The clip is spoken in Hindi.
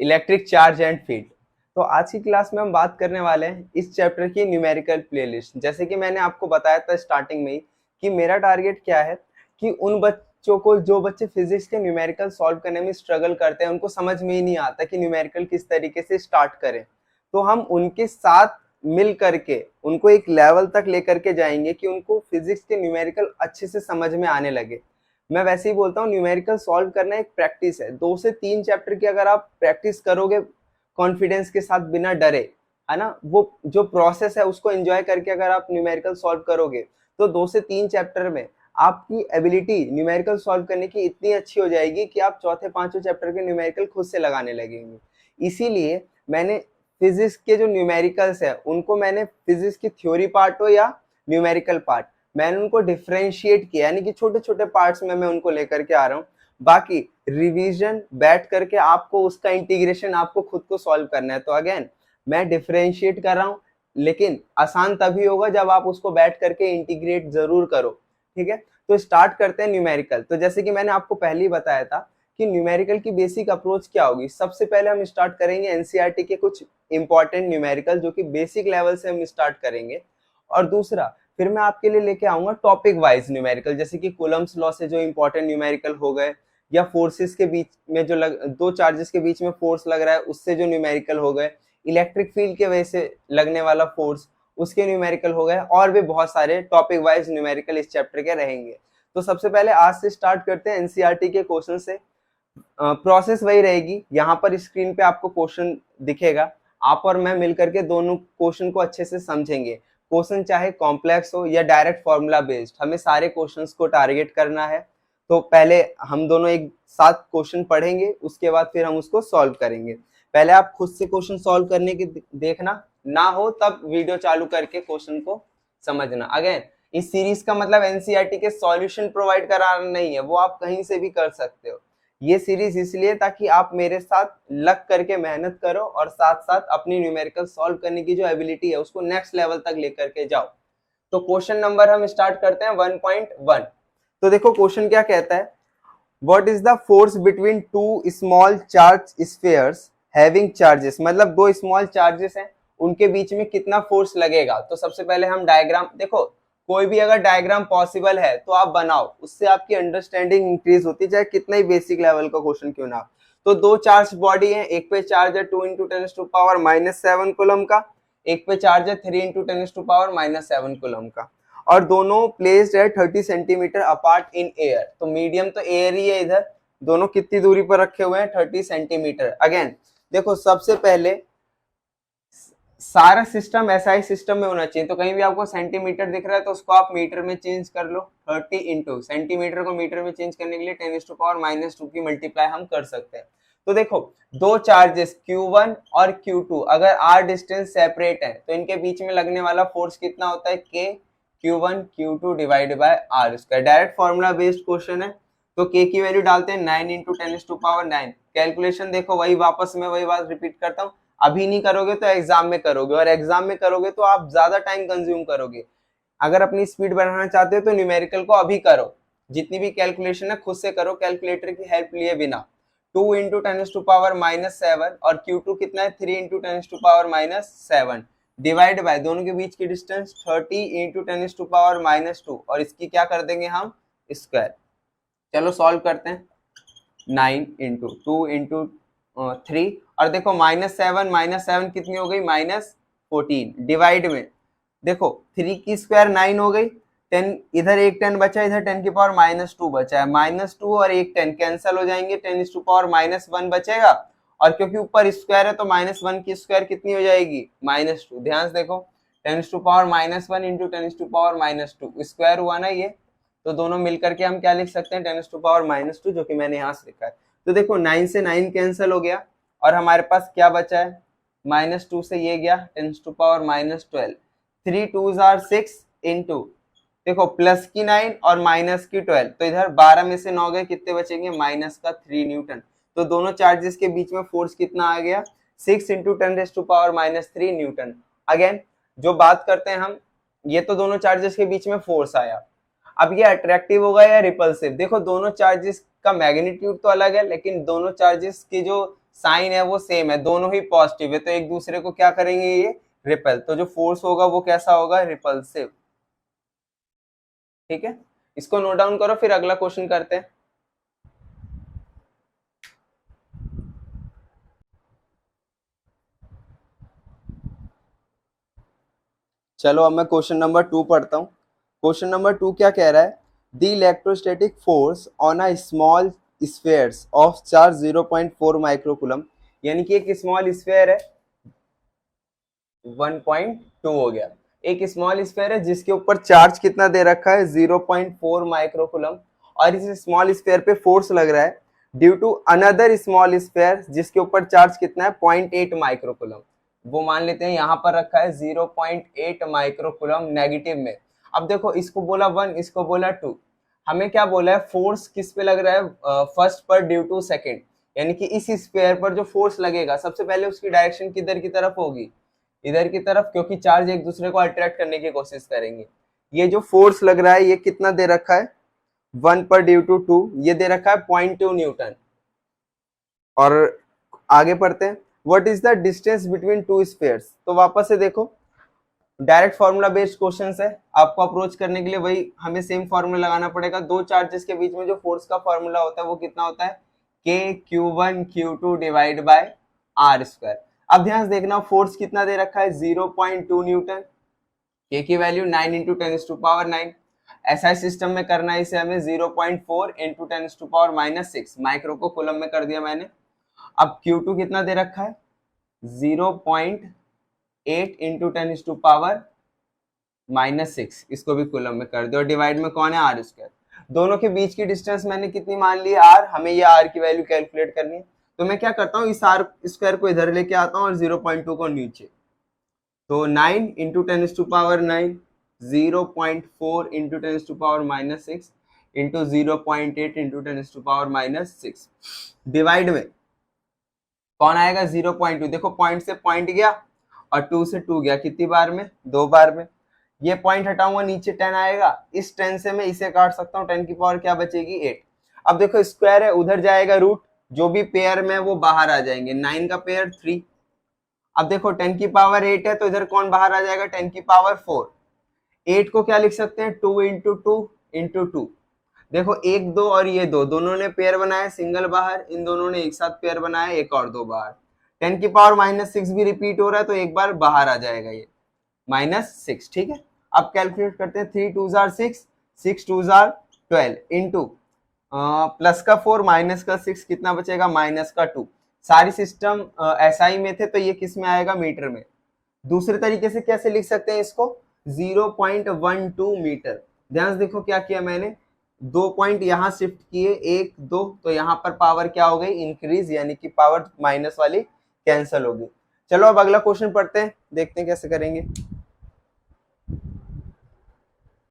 Electric charge and field. तो आज की क्लास में हम बात करने वाले हैं इस चैप्टर की न्यूमेरिकल प्लेलिस्ट। जैसे कि मैंने आपको बताया था स्टार्टिंग में ही कि मेरा टारगेट क्या है कि उन बच्चों को जो बच्चे फिजिक्स के न्यूमेरिकल सॉल्व करने में स्ट्रगल करते हैं, उनको समझ में ही नहीं आता कि न्यूमेरिकल किस तरीके से स्टार्ट करें, तो हम उनके साथ मिल करके उनको एक लेवल तक लेकर के जाएंगे कि उनको फिजिक्स के न्यूमेरिकल अच्छे से समझ में आने लगे। मैं वैसे ही बोलता हूँ, न्यूमेरिकल सॉल्व करना एक प्रैक्टिस है। 2 से 3 चैप्टर की अगर आप प्रैक्टिस करोगे कॉन्फिडेंस के साथ, बिना डरे, है ना, वो जो प्रोसेस है उसको एंजॉय करके अगर आप न्यूमेरिकल सॉल्व करोगे तो 2 से 3 चैप्टर में आपकी एबिलिटी न्यूमेरिकल सॉल्व करने की इतनी अच्छी हो जाएगी कि आप चौथे पांचवें चैप्टर के न्यूमेरिकल खुद से लगाने लगेंगे। इसीलिए मैंने फिजिक्स के जो न्यूमेरिकल्स है उनको मैंने फिजिक्स की थ्योरी पार्ट हो या न्यूमेरिकल पार्ट, मैंने उनको डिफरेंशिएट किया, यानी कि छोटे छोटे पार्ट्स में मैं उनको लेकर के आ रहा हूँ। बाकी रिवीजन बैठ करके आपको उसका इंटीग्रेशन आपको खुद को सॉल्व करना है। तो अगेन मैं डिफरेंशिएट कर रहा हूँ, लेकिन आसान तभी होगा जब आप उसको बैठ करके इंटीग्रेट जरूर करो। ठीक है, तो स्टार्ट करते हैं न्यूमेरिकल। तो जैसे कि मैंने आपको पहले ही बताया था कि न्यूमेरिकल की बेसिक अप्रोच क्या होगी। सबसे पहले हम स्टार्ट करेंगे एनसीईआरटी के कुछ इंपॉर्टेंट न्यूमेरिकल, जो कि बेसिक लेवल से हम स्टार्ट करेंगे। और दूसरा, फिर मैं आपके लिए लेके आऊंगा टॉपिक वाइज न्यूमेरिकल, जैसे कि कूलम्स लॉ से जो इंपॉर्टेंट न्यूमेरिकल हो गए, या फोर्सेस के बीच में जो दो चार्जेस के बीच में फोर्स लग रहा है उससे जो न्यूमेरिकल हो गए, इलेक्ट्रिक फील्ड के वजह से लगने वाला फोर्स उसके न्यूमेरिकल हो गए, और भी बहुत सारे टॉपिक वाइज न्यूमेरिकल इस चैप्टर के रहेंगे। तो सबसे पहले आज से स्टार्ट करते हैं एनसीईआरटी के क्वेश्चन से। प्रोसेस वही रहेगी, यहाँ पर स्क्रीन पे आपको क्वेश्चन दिखेगा, आप और मैं मिलकर के दोनों क्वेश्चन को अच्छे से समझेंगे। क्वेश्चन चाहे कॉम्प्लेक्स हो या डायरेक्ट फॉर्मूला बेस्ड, हमें सारे क्वेश्चंस को टारगेट करना है। तो पहले हम दोनों एक साथ क्वेश्चन पढ़ेंगे, उसके बाद फिर हम उसको सॉल्व करेंगे। पहले आप खुद से क्वेश्चन सॉल्व करने की देखना, ना हो तब वीडियो चालू करके क्वेश्चन को समझना। अगेन इस सीरीज का मतलब एनसीईआरटी के सॉल्यूशन प्रोवाइड कराना नहीं है, वो आप कहीं से भी कर सकते हो। ये सीरीज इसलिए ताकि आप मेरे साथ लग करके मेहनत करो और साथ साथ अपनी न्यूमेरिकल सॉल्व करने की जो एबिलिटी है उसको नेक्स्ट लेवल तक लेकर के जाओ। तो क्वेश्चन नंबर हम स्टार्ट करते हैं 1.1। तो देखो क्वेश्चन क्या कहता है, what is the force between two small charge spheres having charges. मतलब दो स्मॉल चार्जेस हैं, उनके बीच में कितना फोर्स लगेगा। तो सबसे पहले हम डायग्राम देखो, कोई भी अगर डायग्राम पॉसिबल है तो आप बनाओ, उससे आपकी अंडरस्टैंडिंग इंक्रीज होती है, चाहे कितना ही बेसिक लेवल का क्वेश्चन क्यों ना हो। तो दो चार्ज बॉडी है, एक पे चार्ज है 2 × 10⁻⁷ कूलम का, एक पे चार्ज है 3 × 10⁻⁷ कूलम का, और दोनों प्लेस्ड है 30 सेंटीमीटर अपार्ट इन एयर। तो मीडियम तो एयर ही है, इधर दोनों कितनी दूरी पर रखे हुए हैं 30 सेंटीमीटर। अगेन देखो, सबसे पहले सारा सिस्टम एसआई सिस्टम में होना चाहिए। तो कहीं भी आपको सेंटीमीटर दिख रहा है तो उसको आप मीटर में चेंज कर लो। 30 इंटू सेंटीमीटर को मीटर में चेंज करने के लिए 10⁻⁻² की मल्टीप्लाई हम कर सकते हैं। तो देखो, दो चार्जेस Q1 और Q2 अगर r डिस्टेंस सेपरेट है तो इनके बीच में लगने वाला फोर्स कितना होता है, K Q1 Q2 divide by r square. Direct formula based question है, तो K की वैल्यू डालते हैं 9 × 10⁹। कैलकुलेशन देखो, वही वापस मैं वही बात रिपीट करता हूँ, अभी नहीं करोगे तो एग्जाम में करोगे, और एग्जाम में करोगे तो आप ज्यादा टाइम कंज्यूम करोगे। अगर अपनी स्पीड बढ़ाना चाहते हो तो न्यूमेरिकल को अभी करो, जितनी भी कैलकुलेशन है खुद से करो, कैलकुलेटर की हेल्प लिए बिना। 2 × 10⁻⁷ और Q2 कितना है 3 × 10⁻⁷, डिवाइड बाय दोनों के बीच की डिस्टेंस 30 × 10⁻⁻², और इसकी क्या कर देंगे हम, स्क्वायर। चलो सॉल्व करते हैं। 9 × 2 × 3, और देखो -7 कितनी हो गई, -14, डिवाइड में देखो 3 की स्क्वायर 9 हो गई, 10 इधर एक 10 बचा, इधर 10⁻⁻² बचा है, -2 और एक 10 कैंसिल हो जाएंगे, 10⁻⁻1 बचेगा, और क्योंकि ऊपर स्क्वायर है तो -1 की स्क्वायर कितनी हो जाएगी, -2। ध्यान से देखो, 10⁻⁻1 × 10⁻², स्क्वायर हुआ ना ये, तो दोनों मिलकर के हम क्या लिख सकते हैं 10⁻², जो कि मैंने यहाँ से लिखा है। तो देखो 9 से 9 कैंसिल हो गया, और हमारे पास क्या बचा है, -2 से ये गया 10⁻12, 3 2s are 6 इंटू देखो प्लस की 9 और माइनस की 12, तो इधर 12 में से 9 गए, कितने बचेंगे, -3 न्यूटन। तो दोनों चार्जेस के बीच में फोर्स कितना आ गया, 6 × 10⁻³ न्यूटन। अगेन जो बात करते हैं हम, ये तो दोनों चार्जेस के बीच में फोर्स आया। अब ये अट्रैक्टिव होगा या रिपल्सिव, देखो दोनों चार्जेस का मैग्नीट्यूड तो अलग है, लेकिन दोनों चार्जेस की जो साइन है वो सेम है, दोनों ही पॉजिटिव है, तो एक दूसरे को क्या करेंगे ये रिपेल, तो जो फोर्स होगा वो कैसा होगा रिपल्सिव। ठीक है, इसको नोट डाउन करो, फिर अगला क्वेश्चन करते हैं। चलो अब मैं क्वेश्चन नंबर 2 पढ़ता हूँ। क्वेश्चन नंबर 2 क्या कह रहा है, the electrostatic force on a small spheres of charge 0.4 microcoulomb, यानी कि एक स्मॉल स्फेयर है 1.2 हो गया, एक स्मॉल स्फेयर है जिसके ऊपर चार्ज कितना दे रखा है 0.4 माइक्रोकूलम, और इस स्मॉल स्फेयर पे फोर्स लग रहा है due to another small sphere जिसके ऊपर चार्ज कितना है 0.8 माइक्रोकूलम, वो मान लेते हैं यहाँ पर रखा है 0.8 माइक्रोकूलम नेगेटिव में। अब देखो इसको बोला 1, इसको बोला 2, हमें क्या बोला है फोर्स किस पे लग रहा है फर्स्ट पर ड्यू टू सेकेंड, यानी कि इस स्फेयर पर जो फोर्स लगेगा सबसे पहले उसकी डायरेक्शन किधर की तरफ होगी, इधर की तरफ, क्योंकि चार्ज एक दूसरे को अट्रैक्ट करने की कोशिश करेंगे। ये जो फोर्स लग रहा है ये कितना दे रखा है 1 पर ड्यू टू 2, ये दे रखा है 0.2 न्यूटन। और आगे पढ़ते हैं, what is the distance between two spheres, तो वापस से देखो डायरेक्ट फॉर्मूला बेस्ड क्वेश्चंस है, आपको अप्रोच करने के लिए वही हमें सेम फॉर्मूला लगाना पड़ेगा। दो चार्जेस के बीच में जो फोर्स का फॉर्मूला होता है वो कितना होता है KQ1Q2 divide by R square. अब ध्यान से देखना फोर्स कितना दे रखा है 0.2 न्यूटन, K की वैल्यू 9 इंटू 10⁻⁹। SI सिस्टम में करना है इसे हमें 0.4 इंटू 10⁻⁻6 माइक्रो को कूलम में कर दिया मैंने। अब Q2 कितना दे रखा है 0.8 इंटू 10⁻⁻6, इसको भी कूलम में कर दो, डिवाइड में कौन है R स्क्वायर। दोनों के बीच की डिस्टेंस मैंने कितनी मान ली R, हमें ये R की वैल्यू कैलकुलेट करनी है, तो मैं क्या करता हूँ इस R स्क्वायर को इधर लेके आता हूँ और 0.2 को नीचे, तो 9 into 10⁻⁹, 0.4 into 10⁻⁻6 into 0.8 into 10⁻⁻6, divide में कौन आएगा 0.2, देखो पॉइंट से पॉइंट गया और 2 से 2 गया, कितनी बार में 2 बार में, ये पॉइंट हटाऊंगा नीचे 10 आएगा, इस 10 से मैं इसे काट सकता हूँ, 10 की पावर क्या बचेगी 8। अब देखो स्क्वायर है उधर जाएगा रूट, जो भी पेयर में वो बाहर आ जाएंगे, 9 का पेयर 3। अब देखो 10 की पावर 8 है तो इधर कौन बाहर आ जाएगा 10 की पावर 4। 8 को क्या लिख सकते हैं 2 इंटू 2 इंटू 2, देखो 1 2 और ये 2 दोनों ने पेयर बनाया सिंगल बाहर, इन दोनों ने एक साथ पेयर बनाया एक और 2 बाहर, 10 की पावर -6 भी रिपीट हो रहा है तो एक बार बाहर आ जाएगा ये -6। ठीक है, अब कैलकुलेट करते हैं 3 2 6, 6 2 12 इंटू प्लस का 4 माइनस का 6 कितना बचेगा माइनस का 2। सारी सिस्टम SI में थे तो ये किस में आएगा मीटर में। दूसरे तरीके से कैसे लिख सकते हैं इसको 0.12 मीटर। ध्यान से देखो क्या किया मैंने, 2 पॉइंट यहाँ शिफ्ट किए 1 2, तो यहाँ पर पावर क्या हो गई इंक्रीज, यानी कि पावर माइनस वाली कैंसिल होगी। चलो अब अगला क्वेश्चन पढ़ते हैं, देखते हैं कैसे करेंगे।